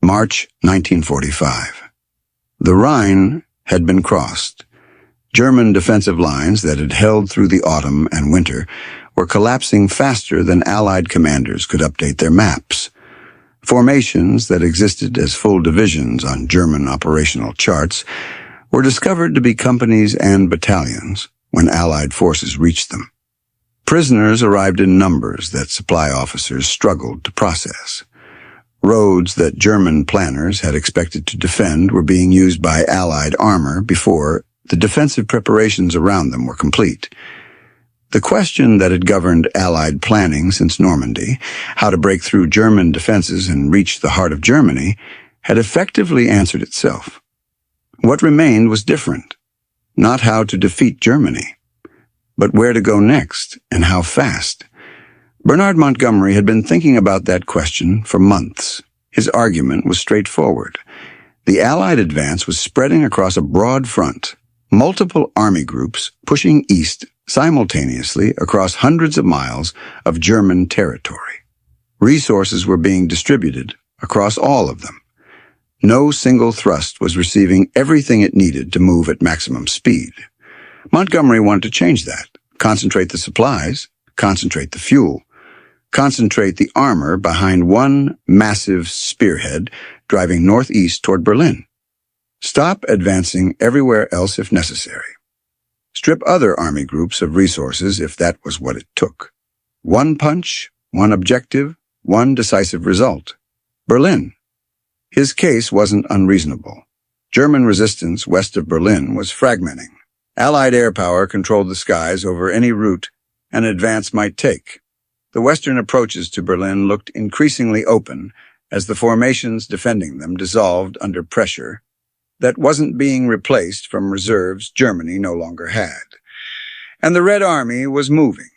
March 1945. The Rhine had been crossed. German defensive lines that had held through the autumn and winter were collapsing faster than Allied commanders could update their maps. Formations that existed as full divisions on German operational charts were discovered to be companies and battalions when Allied forces reached them. Prisoners arrived in numbers that supply officers struggled to process. Roads that German planners had expected to defend were being used by Allied armor before the defensive preparations around them were complete. The question that had governed Allied planning since Normandy, how to break through German defenses and reach the heart of Germany, had effectively answered itself. What remained was different. Not how to defeat Germany, but where to go next and how fast. Bernard Montgomery had been thinking about that question for months. His argument was straightforward. The Allied advance was spreading across a broad front, multiple army groups pushing east simultaneously across hundreds of miles of German territory. Resources were being distributed across all of them. No single thrust was receiving everything it needed to move at maximum speed. Montgomery wanted to change that, concentrate the supplies, concentrate the fuel, concentrate the armor behind one massive spearhead driving northeast toward Berlin. Stop advancing everywhere else if necessary. Strip other army groups of resources if that was what it took. One punch, one objective, one decisive result. Berlin. His case wasn't unreasonable. German resistance west of Berlin was fragmenting. Allied air power controlled the skies over any route an advance might take. The western approaches to Berlin looked increasingly open as the formations defending them dissolved under pressure that wasn't being replaced from reserves Germany no longer had. And the Red Army was moving.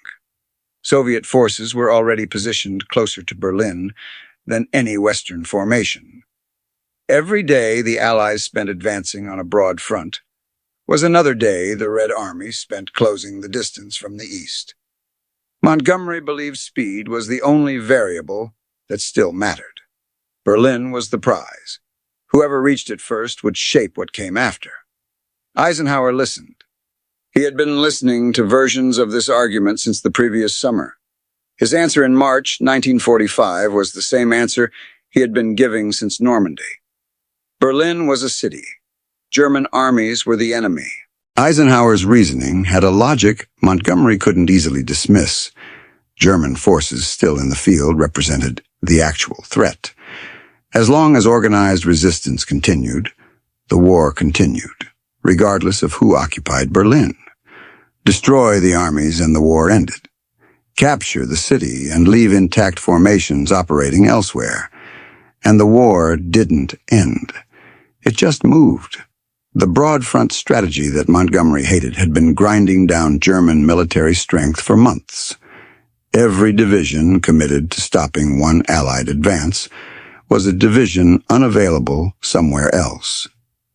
Soviet forces were already positioned closer to Berlin than any Western formation. Every day the Allies spent advancing on a broad front was another day the Red Army spent closing the distance from the east. Montgomery believed speed was the only variable that still mattered. Berlin was the prize. Whoever reached it first would shape what came after. Eisenhower listened. He had been listening to versions of this argument since the previous summer. His answer in March 1945 was the same answer he had been giving since Normandy. Berlin was a city. German armies were the enemy. Eisenhower's reasoning had a logic Montgomery couldn't easily dismiss. German forces still in the field represented the actual threat. As long as organized resistance continued, the war continued, regardless of who occupied Berlin. Destroy the armies and the war ended. Capture the city and leave intact formations operating elsewhere. And the war didn't end. It just moved. The broad front strategy that Montgomery hated had been grinding down German military strength for months. Every division committed to stopping one Allied advance was a division unavailable somewhere else.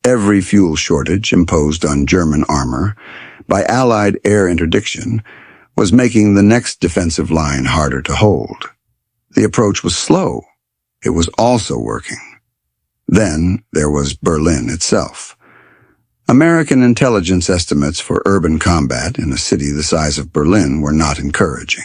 Every fuel shortage imposed on German armor by Allied air interdiction was making the next defensive line harder to hold. The approach was slow. It was also working. Then there was Berlin itself. American intelligence estimates for urban combat in a city the size of Berlin were not encouraging.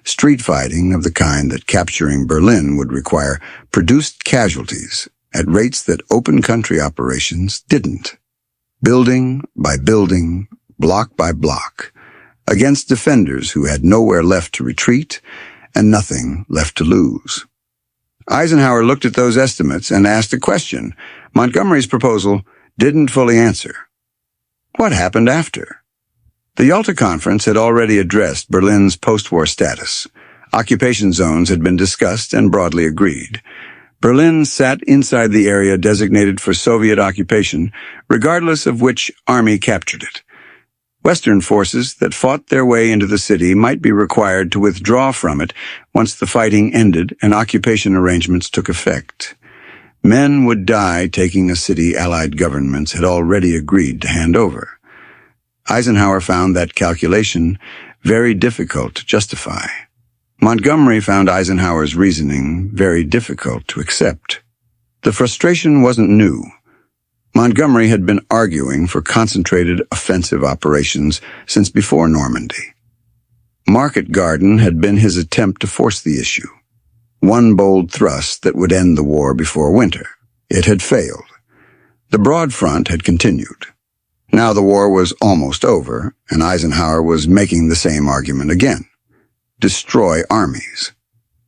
Street fighting of the kind that capturing Berlin would require produced casualties at rates that open country operations didn't. Building by building, block by block, against defenders who had nowhere left to retreat and nothing left to lose. Eisenhower looked at those estimates and asked a question Montgomery's proposal didn't fully answer. What happened after? The Yalta Conference had already addressed Berlin's post-war status. Occupation zones had been discussed and broadly agreed. Berlin sat inside the area designated for Soviet occupation, regardless of which army captured it. Western forces that fought their way into the city might be required to withdraw from it once the fighting ended and occupation arrangements took effect. Men would die taking a city Allied governments had already agreed to hand over. Eisenhower found that calculation very difficult to justify. Montgomery found Eisenhower's reasoning very difficult to accept. The frustration wasn't new. Montgomery had been arguing for concentrated offensive operations since before Normandy. Market Garden had been his attempt to force the issue. One bold thrust that would end the war before winter. It had failed. The broad front had continued. Now the war was almost over, and Eisenhower was making the same argument again. Destroy armies,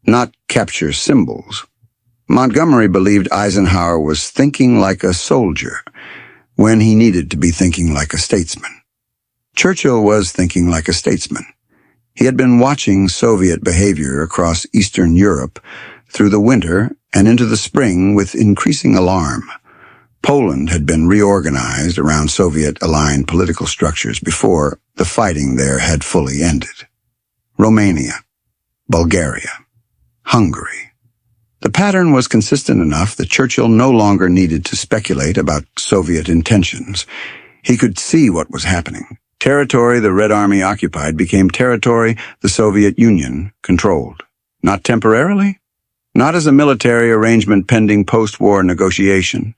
not capture symbols. Montgomery believed Eisenhower was thinking like a soldier when he needed to be thinking like a statesman. Churchill was thinking like a statesman. He had been watching Soviet behavior across Eastern Europe through the winter and into the spring with increasing alarm. Poland had been reorganized around Soviet-aligned political structures before the fighting there had fully ended. Romania, Bulgaria, Hungary. The pattern was consistent enough that Churchill no longer needed to speculate about Soviet intentions. He could see what was happening. Territory the Red Army occupied became territory the Soviet Union controlled. Not temporarily, not as a military arrangement pending post-war negotiation.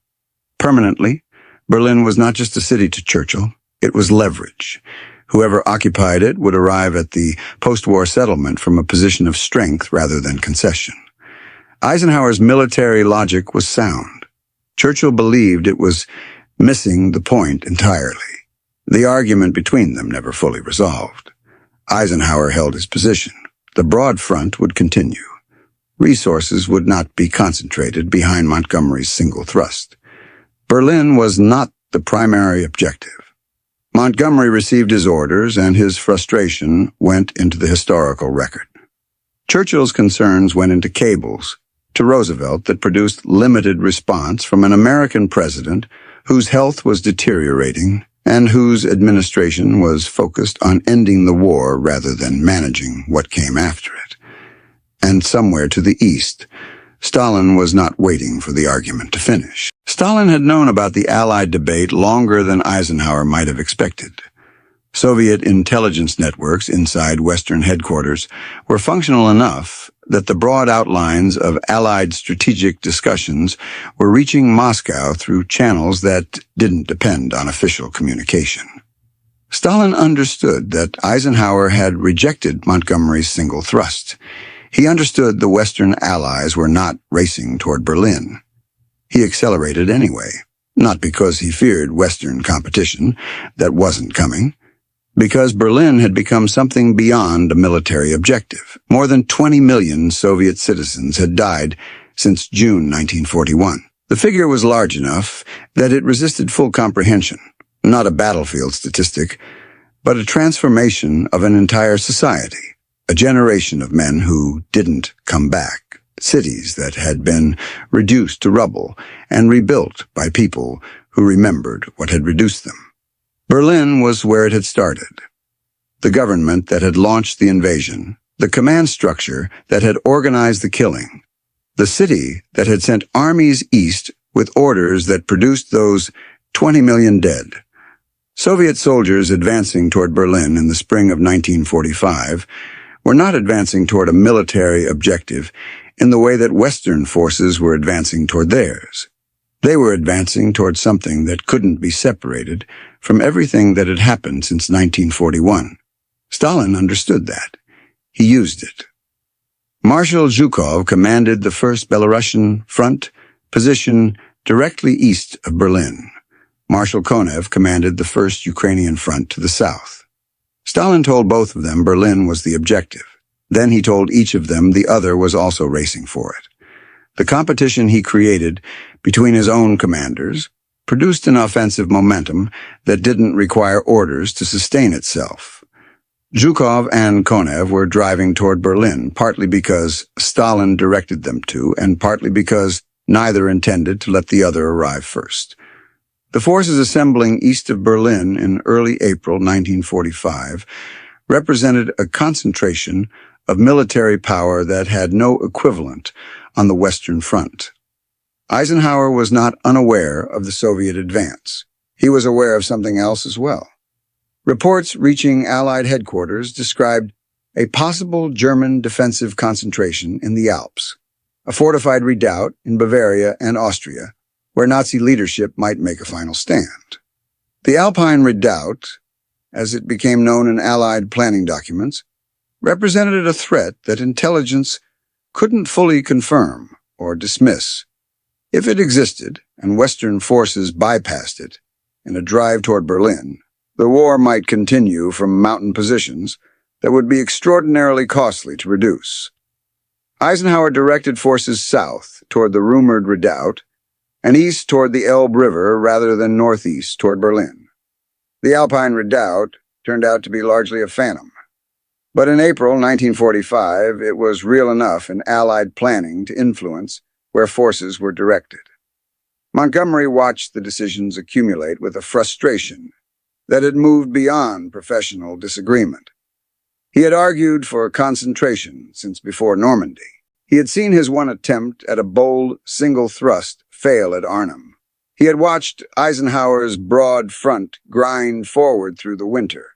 Permanently, Berlin was not just a city to Churchill, it was leverage. Whoever occupied it would arrive at the post-war settlement from a position of strength rather than concession. Eisenhower's military logic was sound. Churchill believed it was missing the point entirely. The argument between them never fully resolved. Eisenhower held his position. The broad front would continue. Resources would not be concentrated behind Montgomery's single thrust. Berlin was not the primary objective. Montgomery received his orders, and his frustration went into the historical record. Churchill's concerns went into cables to Roosevelt that produced limited response from an American president whose health was deteriorating and whose administration was focused on ending the war rather than managing what came after it. And somewhere to the east, Stalin was not waiting for the argument to finish. Stalin had known about the Allied debate longer than Eisenhower might have expected. Soviet intelligence networks inside Western headquarters were functional enough that the broad outlines of Allied strategic discussions were reaching Moscow through channels that didn't depend on official communication. Stalin understood that Eisenhower had rejected Montgomery's single thrust. He understood the Western allies were not racing toward Berlin. He accelerated anyway, not because he feared Western competition that wasn't coming, because Berlin had become something beyond a military objective. More than 20 million Soviet citizens had died since June 1941. The figure was large enough that it resisted full comprehension, not a battlefield statistic, but a transformation of an entire society. A generation of men who didn't come back, cities that had been reduced to rubble and rebuilt by people who remembered what had reduced them. Berlin was where it had started. The government that had launched the invasion, the command structure that had organized the killing, the city that had sent armies east with orders that produced those 20 million dead. Soviet soldiers advancing toward Berlin in the spring of 1945 were not advancing toward a military objective in the way that Western forces were advancing toward theirs. They were advancing toward something that couldn't be separated from everything that had happened since 1941. Stalin understood that. He used it. Marshal Zhukov commanded the 1st Belarusian Front, position directly east of Berlin. Marshal Konev commanded the 1st Ukrainian Front to the south. Stalin told both of them Berlin was the objective. Then he told each of them the other was also racing for it. The competition he created between his own commanders produced an offensive momentum that didn't require orders to sustain itself. Zhukov and Konev were driving toward Berlin, partly because Stalin directed them to, and partly because neither intended to let the other arrive first. The forces assembling east of Berlin in early April 1945 represented a concentration of military power that had no equivalent on the Western Front. Eisenhower was not unaware of the Soviet advance. He was aware of something else as well. Reports reaching Allied headquarters described a possible German defensive concentration in the Alps. a fortified redoubt in Bavaria and Austria, where Nazi leadership might make a final stand. The Alpine Redoubt, as it became known in Allied planning documents, represented a threat that intelligence couldn't fully confirm or dismiss. If it existed, and Western forces bypassed it in a drive toward Berlin, the war might continue from mountain positions that would be extraordinarily costly to reduce. Eisenhower directed forces south toward the rumored redoubt and east toward the Elbe River rather than northeast toward Berlin. The Alpine Redoubt turned out to be largely a phantom. But in April 1945, it was real enough in Allied planning to influence where forces were directed. Montgomery watched the decisions accumulate with a frustration that had moved beyond professional disagreement. He had argued for concentration since before Normandy. He had seen his one attempt at a bold single thrust fail at Arnhem. He had watched Eisenhower's broad front grind forward through the winter.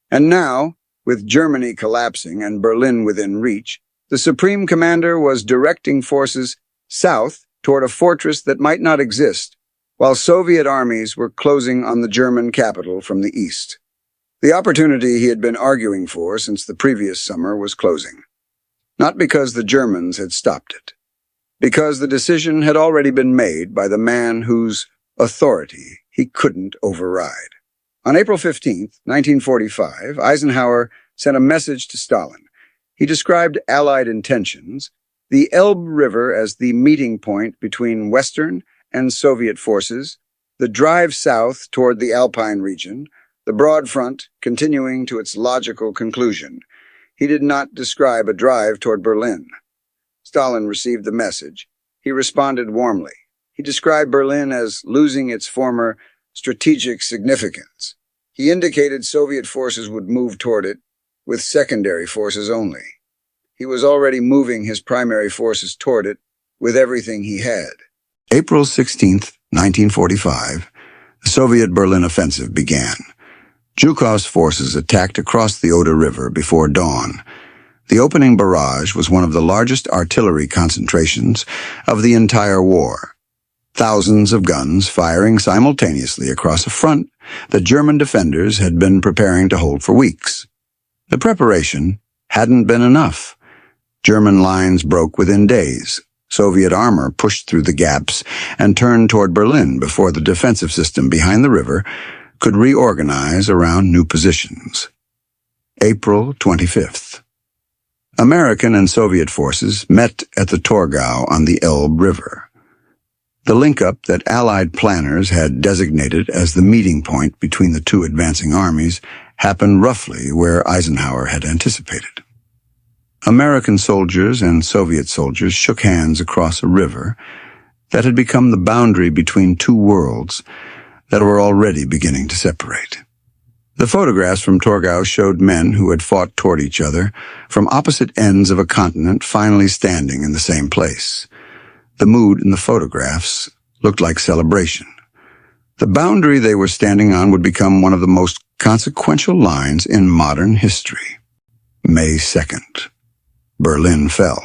And now, with Germany collapsing and Berlin within reach, the Supreme Commander was directing forces south toward a fortress that might not exist, while Soviet armies were closing on the German capital from the east. The opportunity he had been arguing for since the previous summer was closing. Not because the Germans had stopped it, because the decision had already been made by the man whose authority he couldn't override. On April 15, 1945, Eisenhower sent a message to Stalin. He described Allied intentions, the Elbe River as the meeting point between Western and Soviet forces, the drive south toward the Alpine region, the broad front continuing to its logical conclusion. He did not describe a drive toward Berlin. Stalin received the message. He responded warmly. He described Berlin as losing its former strategic significance. He indicated Soviet forces would move toward it with secondary forces only. He was already moving his primary forces toward it with everything he had. April 16, 1945, the Soviet Berlin offensive began. Zhukov's forces attacked across the Oder River before dawn. The opening barrage was one of the largest artillery concentrations of the entire war. Thousands of guns firing simultaneously across a front that German defenders had been preparing to hold for weeks. The preparation hadn't been enough. German lines broke within days. Soviet armor pushed through the gaps and turned toward Berlin before the defensive system behind the river could reorganize around new positions. April 25th. American and Soviet forces met at the Torgau on the Elbe River. The link-up that Allied planners had designated as the meeting point between the two advancing armies happened roughly where Eisenhower had anticipated. American soldiers and Soviet soldiers shook hands across a river that had become the boundary between two worlds that were already beginning to separate. The photographs from Torgau showed men who had fought toward each other from opposite ends of a continent finally standing in the same place. The mood in the photographs looked like celebration. The boundary they were standing on would become one of the most consequential lines in modern history. May 2nd. Berlin fell.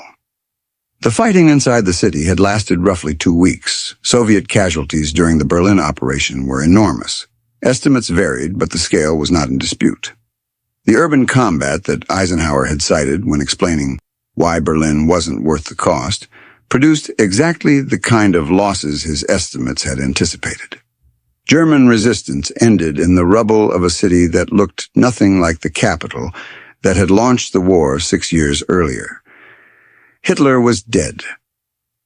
The fighting inside the city had lasted roughly 2 weeks. Soviet casualties during the Berlin operation were enormous. Estimates varied, but the scale was not in dispute. The urban combat that Eisenhower had cited when explaining why Berlin wasn't worth the cost produced exactly the kind of losses his estimates had anticipated. German resistance ended in the rubble of a city that looked nothing like the capital that had launched the war 6 years earlier. Hitler was dead.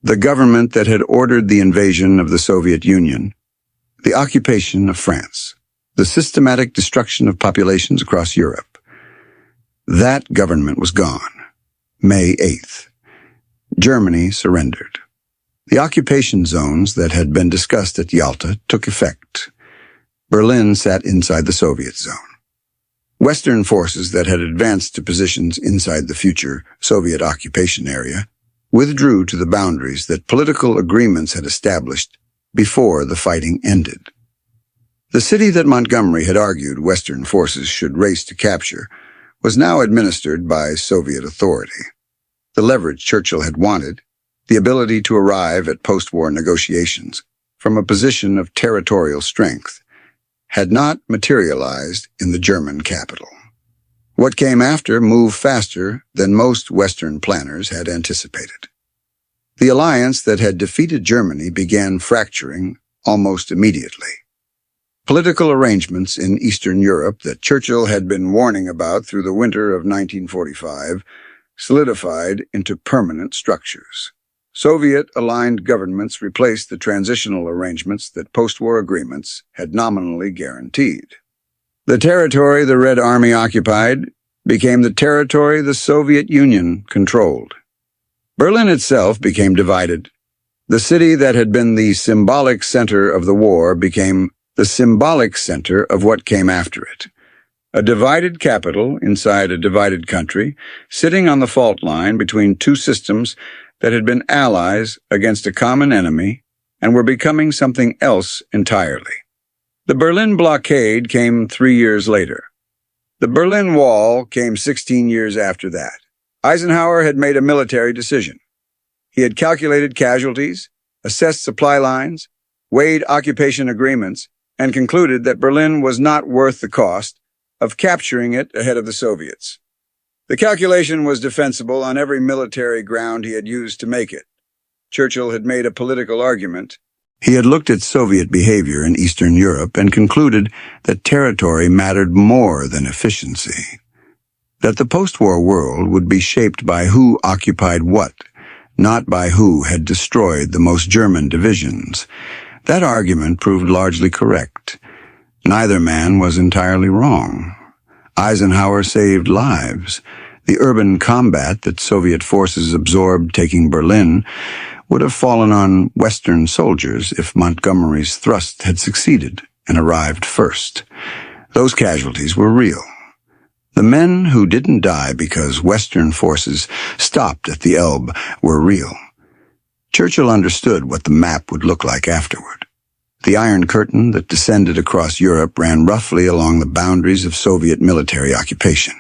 The government that had ordered the invasion of the Soviet Union, the occupation of France, the systematic destruction of populations across Europe. That government was gone. May 8th. Germany surrendered. The occupation zones that had been discussed at Yalta took effect. Berlin sat inside the Soviet zone. Western forces that had advanced to positions inside the future Soviet occupation area withdrew to the boundaries that political agreements had established before the fighting ended. The city that Montgomery had argued Western forces should race to capture was now administered by Soviet authority. The leverage Churchill had wanted the ability to arrive at post-war negotiations from a position of territorial strength, had not materialized in the German capital. What came after moved faster than most Western planners had anticipated. The alliance that had defeated Germany began fracturing almost immediately. Political arrangements in Eastern Europe that Churchill had been warning about through the winter of 1945 solidified into permanent structures. Soviet-aligned governments replaced the transitional arrangements that post-war agreements had nominally guaranteed. The territory the Red Army occupied became the territory the Soviet Union controlled. Berlin itself became divided. The city that had been the symbolic center of the war became the symbolic center of what came after it. A divided capital inside a divided country, sitting on the fault line between two systems that had been allies against a common enemy and were becoming something else entirely. The Berlin blockade came 3 years later. The Berlin Wall came 16 years after that. Eisenhower had made a military decision. He had calculated casualties, assessed supply lines, weighed occupation agreements, and concluded that Berlin was not worth the cost of capturing it ahead of the Soviets. The calculation was defensible on every military ground he had used to make it. Churchill had made a political argument. He had looked at Soviet behavior in Eastern Europe and concluded that territory mattered more than efficiency. That the post-war world would be shaped by who occupied what, not by who had destroyed the most German divisions. That argument proved largely correct. Neither man was entirely wrong. Eisenhower saved lives. The urban combat that Soviet forces absorbed taking Berlin would have fallen on Western soldiers if Montgomery's thrust had succeeded and arrived first. Those casualties were real. The men who didn't die because Western forces stopped at the Elbe were real. Churchill understood what the map would look like afterward. The Iron Curtain that descended across Europe ran roughly along the boundaries of Soviet military occupation.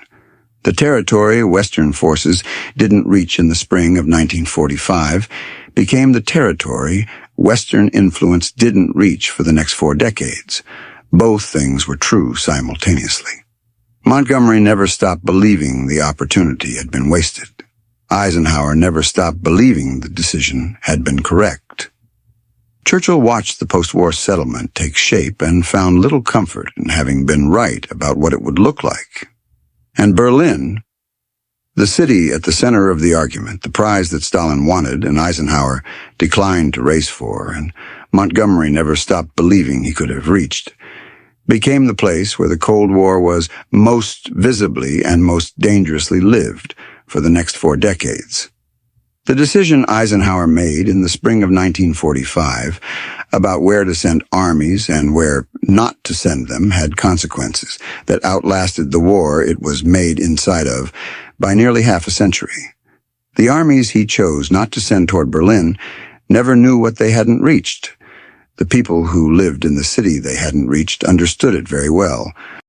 The territory Western forces didn't reach in the spring of 1945 became the territory Western influence didn't reach for the next 4 decades. Both things were true simultaneously. Montgomery never stopped believing the opportunity had been wasted. Eisenhower never stopped believing the decision had been correct. Churchill watched the post-war settlement take shape and found little comfort in having been right about what it would look like. And Berlin, the city at the center of the argument, the prize that Stalin wanted and Eisenhower declined to race for, and Montgomery never stopped believing he could have reached, became the place where the Cold War was most visibly and most dangerously lived for the next 4 decades. The decision Eisenhower made in the spring of 1945 about where to send armies and where not to send them had consequences that outlasted the war it was made inside of by nearly half a century. The armies he chose not to send toward Berlin never knew what they hadn't reached. The people who lived in the city they hadn't reached understood it very well.